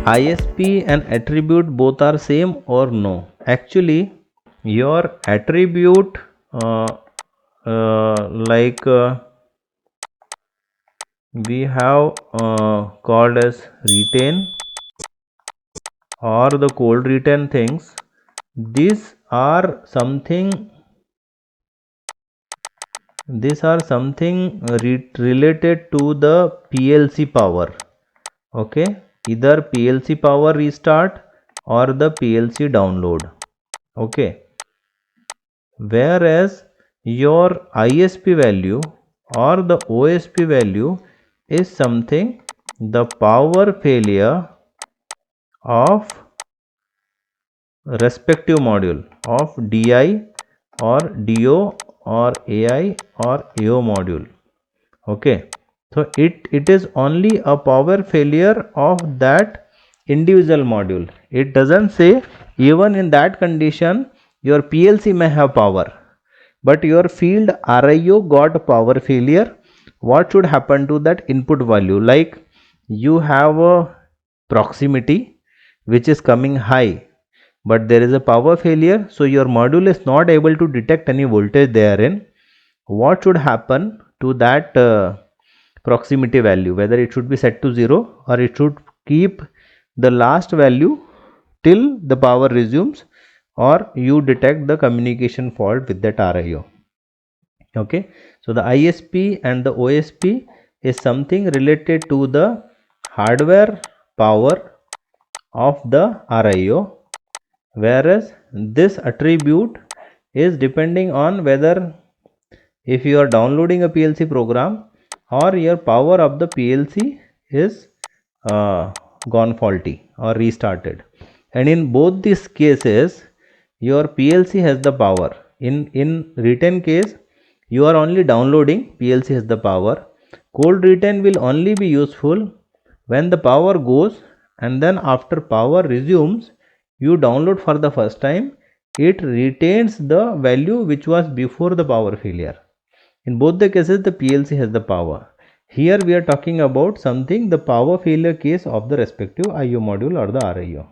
ISP and attribute both are same or no? Actually, your attribute we have called as retain or the cold retain things. These are something related to the PLC power. Okay, either PLC power restart or the PLC download. Okay, whereas your ISP value or the OSP value is something the power failure of respective module of DI or DO or AI or AO module. Okay, so it is only a power failure of that individual module. It doesn't say even in that condition your PLC may have power, but your field RIO got power failure. What should happen to that input value? Like you have a proximity which is coming high, but there is a power failure, so your module is not able to detect any voltage therein. What should happen to that proximity value? Whether it should be set to 0 or it should keep the last value till the power resumes, or you detect the communication fault with that RIO. Okay, so the ISP and the OSP is something related to the hardware power of the RIO, whereas this attribute is depending on whether if you are downloading a PLC program or your power of the PLC is gone faulty or restarted. And in both these cases your PLC has the power. In retain case you are only downloading, PLC has the power. Cold retain will only be useful when the power goes, and then after power resumes you download for the first time, it retains the value which was before the power failure. In both the cases the PLC has the power. Here we are talking about something the power failure case of the respective IO module or the RIO.